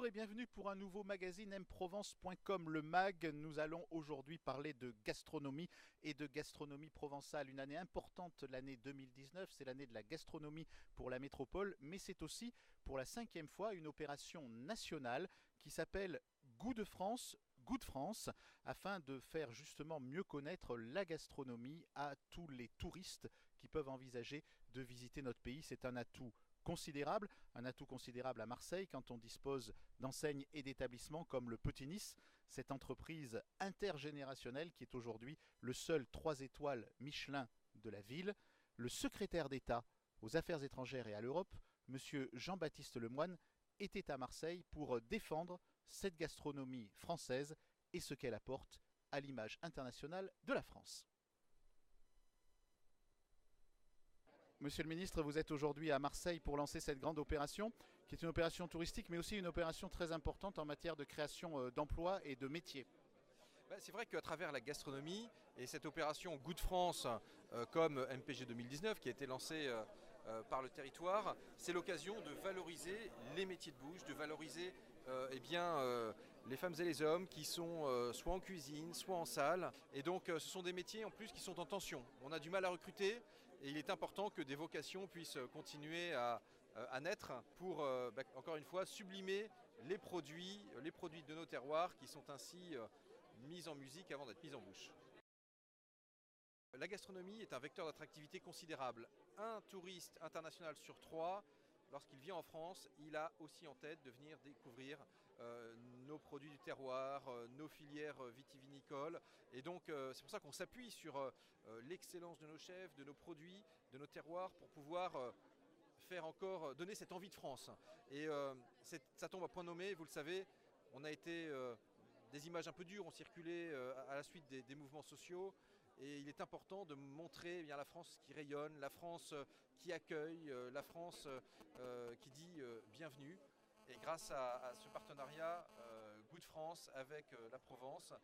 et bienvenue pour un nouveau magazine mprovence.com, le mag. Nous allons aujourd'hui parler de gastronomie et de gastronomie provençale. Une année importante, l'année 2019, c'est l'année de la gastronomie pour la métropole, mais c'est aussi pour la 5e fois une opération nationale qui s'appelle Goût de France, Goût de France, afin de faire justement mieux connaître la gastronomie à tous les touristes qui peuvent envisager de visiter notre pays. C'est un atout considérable à Marseille quand on dispose d'enseignes et d'établissements comme le Petit Nice, cette entreprise intergénérationnelle qui est aujourd'hui le seul 3 étoiles Michelin de la ville. Le secrétaire d'État aux Affaires étrangères et à l'Europe, monsieur Jean-Baptiste Lemoyne, était à Marseille pour défendre cette gastronomie française et ce qu'elle apporte à l'image internationale de la France. Monsieur le ministre, vous êtes aujourd'hui à Marseille pour lancer cette grande opération, qui est une opération touristique, mais aussi une opération très importante en matière de création d'emplois et de métiers. C'est vrai qu'à travers la gastronomie et cette opération Goût de France comme MPG 2019 qui a été lancée par le territoire, c'est l'occasion de valoriser les métiers de bouche, de valoriser les femmes et les hommes qui sont soit en cuisine, soit en salle. Et donc ce sont des métiers en plus qui sont en tension. On a du mal à recruter et il est important que des vocations puissent continuer à naître pour, encore une fois, sublimer les produits de nos terroirs qui sont ainsi mis en musique avant d'être mis en bouche. La gastronomie est un vecteur d'attractivité considérable. Un touriste international sur 3, lorsqu'il vient en France, il a aussi en tête de venir découvrir nos produits du terroir, nos filières vitivinicoles. Et donc c'est pour ça qu'on s'appuie sur l'excellence de nos chefs, de nos produits, de nos terroirs pour pouvoir faire encore, donner cette envie de France. Et ça tombe à point nommé, vous le savez, on a été... des images un peu dures ont circulé à la suite des mouvements sociaux et il est important de montrer la France qui rayonne, la France qui accueille, la France qui dit bienvenue. Et grâce à ce partenariat Goût de France avec la Provence,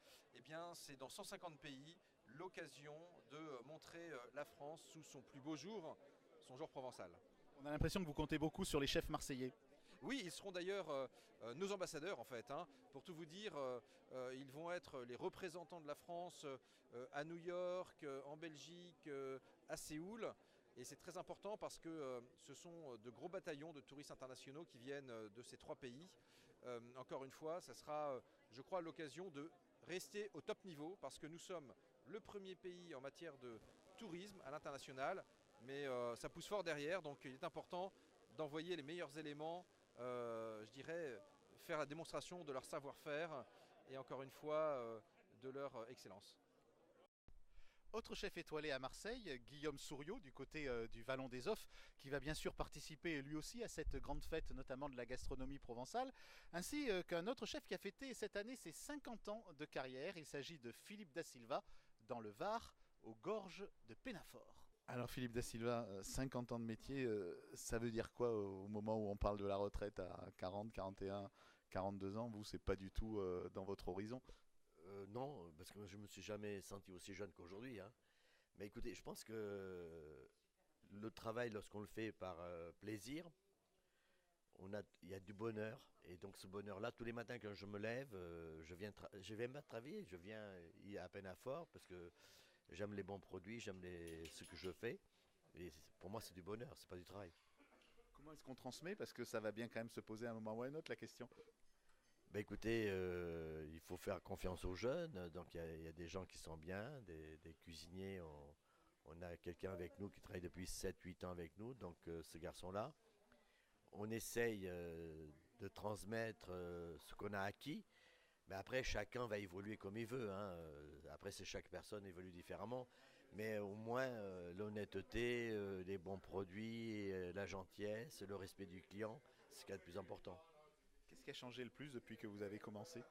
c'est dans 150 pays l'occasion de montrer la France sous son plus beau jour, son jour provençal. On a l'impression que vous comptez beaucoup sur les chefs marseillais. Oui, ils seront d'ailleurs nos ambassadeurs en fait. Pour tout vous dire, ils vont être les représentants de la France à New York, en Belgique, à Séoul. Et c'est très important parce que ce sont de gros bataillons de touristes internationaux qui viennent de ces 3 pays. Encore une fois, ça sera, je crois, l'occasion de rester au top niveau parce que nous sommes le premier pays en matière de tourisme à l'international. Mais ça pousse fort derrière, donc il est important d'envoyer les meilleurs éléments, je dirais, faire la démonstration de leur savoir-faire et encore une fois de leur excellence. Autre chef étoilé à Marseille, Guillaume Souriau, du côté du Vallon des Offs, qui va bien sûr participer lui aussi à cette grande fête, notamment de la gastronomie provençale, ainsi qu'un autre chef qui a fêté cette année ses 50 ans de carrière. Il s'agit de Philippe Da Silva, dans le Var, aux gorges de Pénafort. Alors Philippe Da Silva, 50 ans de métier, ça veut dire quoi au moment où on parle de la retraite à 40, 41, 42 ans? Vous, c'est pas du tout dans votre horizon? Non, parce que je me suis jamais senti aussi jeune qu'aujourd'hui. Mais écoutez, je pense que le travail, lorsqu'on le fait par plaisir, il y a du bonheur. Et donc ce bonheur-là, tous les matins quand je me lève, je viens pas travailler, je viens à peine à fort parce que j'aime les bons produits, ce que je fais. Et pour moi, c'est du bonheur, c'est pas du travail. Comment est-ce qu'on transmet? Parce que ça va bien quand même se poser à un moment ou à un autre la question. Ben écoutez, il faut faire confiance aux jeunes. Donc il y a des gens qui sont bien, des cuisiniers. On a quelqu'un avec nous qui travaille depuis 7-8 ans avec nous. Donc ce garçon-là, on essaye de transmettre ce qu'on a acquis. Mais après, chacun va évoluer comme il veut. Après, c'est chaque personne évolue différemment. Mais au moins, l'honnêteté, les bons produits, la gentillesse, le respect du client, c'est ce qu'il y a de plus important. Qu'est-ce qui a changé le plus depuis que vous avez commencé?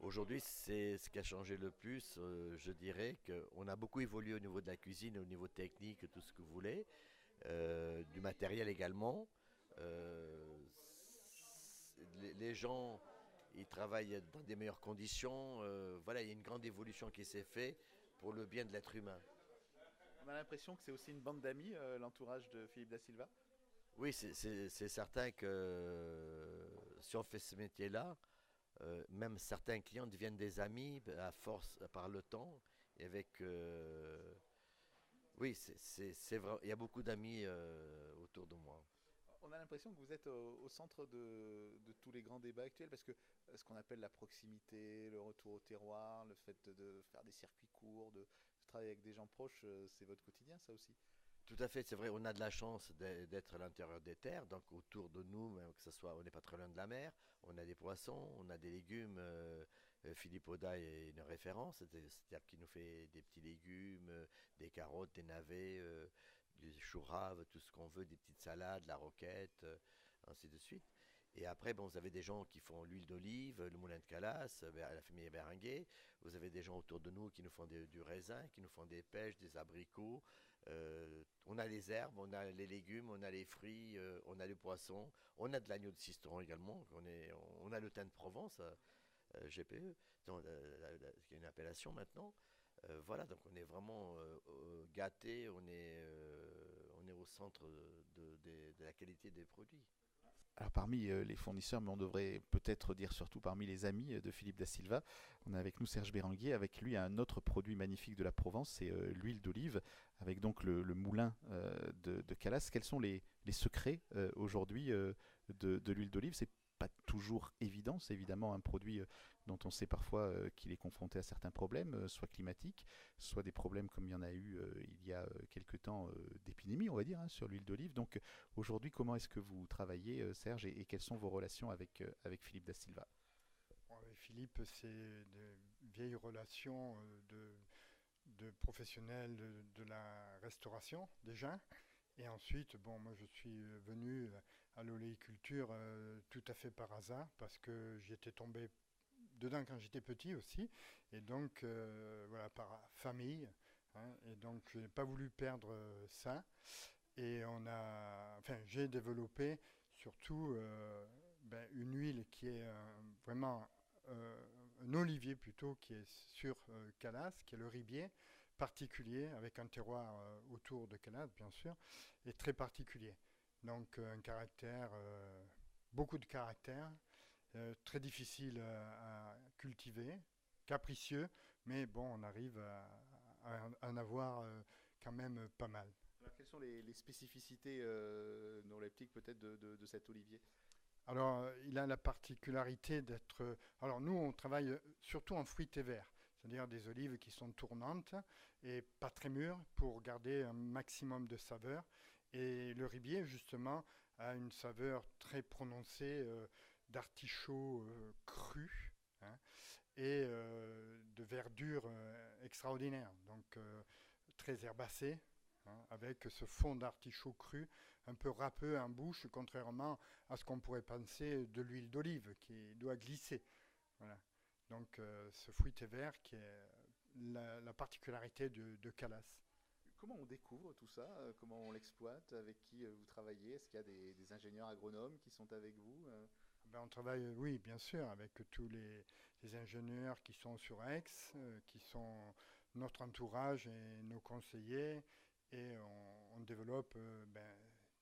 Aujourd'hui, c'est ce qui a changé le plus. Je dirais qu'on a beaucoup évolué au niveau de la cuisine, au niveau technique, tout ce que vous voulez. Du matériel également. Les gens, ils travaillent dans des meilleures conditions. Voilà, il y a une grande évolution qui s'est faite pour le bien de l'être humain. On a l'impression que c'est aussi une bande d'amis, l'entourage de Philippe Da Silva. Oui, c'est certain que si on fait ce métier-là, même certains clients deviennent des amis à force par le temps. Et avec, oui, c'est vrai. Il y a beaucoup d'amis autour de moi. On a l'impression que vous êtes au centre de tous les grands débats actuels parce que ce qu'on appelle la proximité, le retour au terroir, le fait de faire des circuits courts, de travailler avec des gens proches, c'est votre quotidien ça aussi. Tout à fait, c'est vrai, on a de la chance d'être à l'intérieur des terres, donc autour de nous, même que ce soit, on n'est pas très loin de la mer, on a des poissons, on a des légumes. Philippe Auda est une référence, c'est-à-dire qu'il nous fait des petits légumes, des carottes, des navets, du chou rave, tout ce qu'on veut, des petites salades, la roquette, ainsi de suite. Et après, bon, vous avez des gens qui font l'huile d'olive, le moulin de Calas, la famille Berenguer. Vous avez des gens autour de nous qui nous font du raisin, qui nous font des pêches, des abricots. On a les herbes, on a les légumes, on a les fruits, on a les poissons. On a de l'agneau de Sisteron également. On a le thym de Provence, GPE, qui est une appellation maintenant. Voilà, donc on est vraiment gâtés, on est au centre de la qualité des produits. Alors parmi les fournisseurs, mais on devrait peut-être dire surtout parmi les amis de Philippe Da Silva, on a avec nous Serge Berenguer, avec lui un autre produit magnifique de la Provence, c'est l'huile d'olive, avec donc le moulin de Calas. Quels sont les secrets aujourd'hui de l'huile d'olive? C'est pas toujours évident, c'est évidemment un produit dont on sait parfois qu'il est confronté à certains problèmes, soit climatiques, soit des problèmes comme il y en a eu il y a quelques temps d'épidémie, on va dire, hein, sur l'huile d'olive. Donc aujourd'hui, comment est-ce que vous travaillez, Serge, et quelles sont vos relations avec Philippe Da Silva? Bon, avec Philippe, c'est de vieilles relations de professionnels de la restauration déjà. Et ensuite, bon, moi je suis venu à l'oléiculture tout à fait par hasard parce que j'étais tombé dedans quand j'étais petit aussi. Et donc, voilà, par famille. Hein, et donc, je n'ai pas voulu perdre ça. Et enfin, j'ai développé surtout une huile qui est vraiment un olivier plutôt qui est sur Calas, qui est le ribier particulier, avec un terroir autour de Calas, bien sûr, et très particulier. Donc un caractère, beaucoup de caractère, très difficile à cultiver, capricieux, mais bon, on arrive à en avoir quand même pas mal. Alors, quelles sont les spécificités neuroleptiques peut-être de cet olivier? Alors, il a la particularité d'être... Alors, nous, on travaille surtout en fruités verts, c'est-à-dire des olives qui sont tournantes et pas très mûres pour garder un maximum de saveur. Et le ribier, justement, a une saveur très prononcée d'artichaut cru, hein, et de verdure extraordinaire, donc très herbacée, hein, avec ce fond d'artichaut cru, un peu râpeux en bouche, contrairement à ce qu'on pourrait penser de l'huile d'olive qui doit glisser. Voilà. Donc ce fruité vert qui est la particularité de Calas. Comment on découvre tout ça? Comment on l'exploite? Avec qui vous travaillez? Est-ce qu'il y a des ingénieurs agronomes qui sont avec vous? On travaille, oui, bien sûr, avec tous les ingénieurs qui sont sur Aix, qui sont notre entourage et nos conseillers, et on développe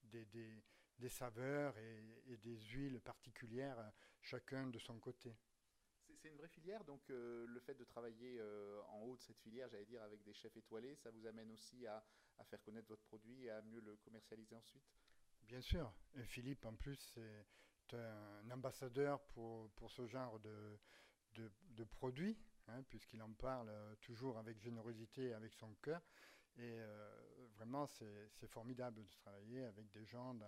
des saveurs et des huiles particulières, chacun de son côté. C'est une vraie filière, donc le fait de travailler en haut de cette filière, j'allais dire, avec des chefs étoilés, ça vous amène aussi à faire connaître votre produit et à mieux le commercialiser ensuite? Bien sûr, et Philippe en plus c'est un ambassadeur pour ce genre de produits, hein, puisqu'il en parle toujours avec générosité et avec son cœur. Et vraiment, c'est formidable de travailler avec des gens,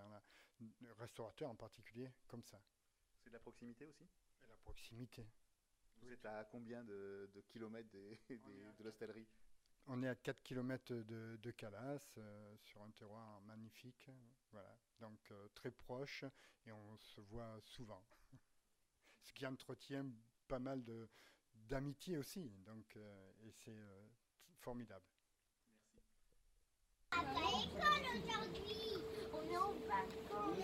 restaurateurs en particulier, comme ça. C'est de la proximité aussi? Et la proximité. Vous êtes à combien de kilomètres de l'hostellerie? On est à 4 km de Calas, sur un terroir magnifique. Voilà. Donc très proche, et on se voit souvent. Ce qui entretient pas mal d'amitié aussi. Donc, et c'est formidable. Merci. À l'école aujourd'hui, on est au balcon.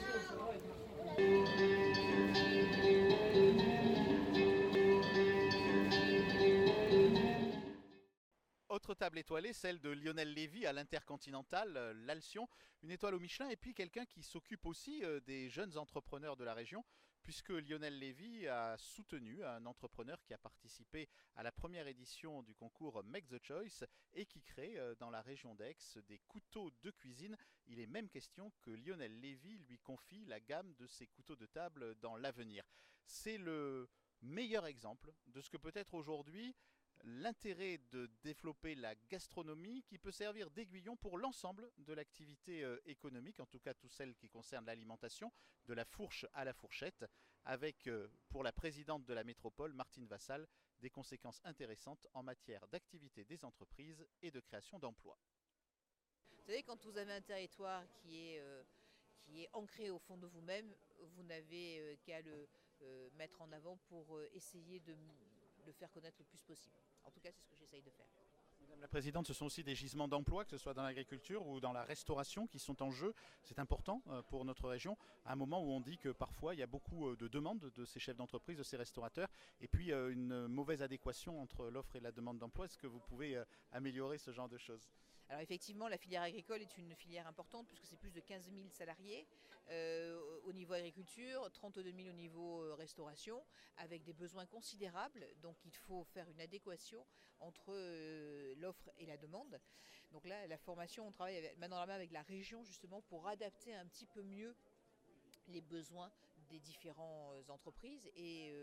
Autre table étoilée, celle de Lionel Lévy à l'Intercontinental, l'Alcyon, une étoile au Michelin, et puis quelqu'un qui s'occupe aussi des jeunes entrepreneurs de la région, puisque Lionel Lévy a soutenu un entrepreneur qui a participé à la première édition du concours Make the Choice et qui crée dans la région d'Aix des couteaux de cuisine. Il est même question que Lionel Lévy lui confie la gamme de ses couteaux de table dans l'avenir. C'est le meilleur exemple de ce que peut être aujourd'hui l'intérêt de développer la gastronomie qui peut servir d'aiguillon pour l'ensemble de l'activité économique, en tout cas tout celle qui concerne l'alimentation, de la fourche à la fourchette, avec pour la présidente de la métropole, Martine Vassal, des conséquences intéressantes en matière d'activité des entreprises et de création d'emplois. Vous savez, quand vous avez un territoire qui est ancré au fond de vous-même, vous n'avez qu'à le mettre en avant pour essayer de le faire connaître le plus possible. En tout cas, c'est ce que j'essaye de faire. Madame la Présidente, ce sont aussi des gisements d'emplois, que ce soit dans l'agriculture ou dans la restauration, qui sont en jeu. C'est important pour notre région, à un moment où on dit que parfois il y a beaucoup de demandes de ces chefs d'entreprise, de ces restaurateurs, et puis une mauvaise adéquation entre l'offre et la demande d'emploi. Est-ce que vous pouvez améliorer ce genre de choses ? Alors effectivement, la filière agricole est une filière importante puisque c'est plus de 15 000 salariés au niveau agriculture, 32 000 au niveau restauration, avec des besoins considérables. Donc il faut faire une adéquation entre l'offre et la demande. Donc là, la formation, on travaille main dans la main avec la région justement pour adapter un petit peu mieux les besoins des différentes entreprises et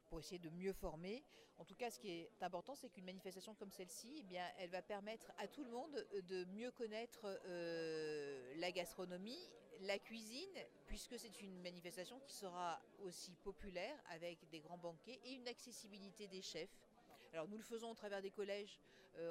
pour essayer de mieux former. En tout cas, ce qui est important, c'est qu'une manifestation comme celle-ci, eh bien, elle va permettre à tout le monde de mieux connaître la gastronomie, la cuisine, puisque c'est une manifestation qui sera aussi populaire avec des grands banquets et une accessibilité des chefs. Alors nous le faisons au travers des collèges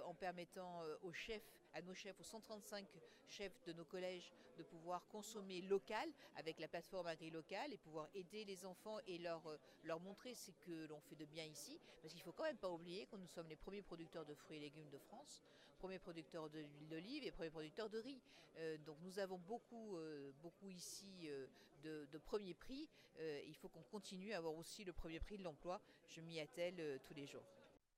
en permettant aux chefs, à nos chefs, aux 135 chefs de nos collèges de pouvoir consommer local avec la plateforme AgriLocal et pouvoir aider les enfants et leur montrer ce que l'on fait de bien ici. Parce qu'il ne faut quand même pas oublier que nous sommes les premiers producteurs de fruits et légumes de France, premiers producteurs d'huile d'olive et premiers producteurs de riz. Donc nous avons beaucoup ici de premier prix. Il faut qu'on continue à avoir aussi le premier prix de l'emploi. Je m'y attelle tous les jours.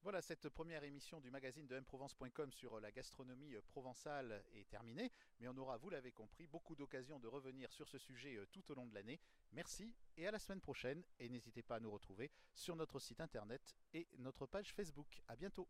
Voilà, cette première émission du magazine de mprovence.com sur la gastronomie provençale est terminée, mais on aura, vous l'avez compris, beaucoup d'occasions de revenir sur ce sujet tout au long de l'année. Merci et à la semaine prochaine, et n'hésitez pas à nous retrouver sur notre site internet et notre page Facebook. À bientôt.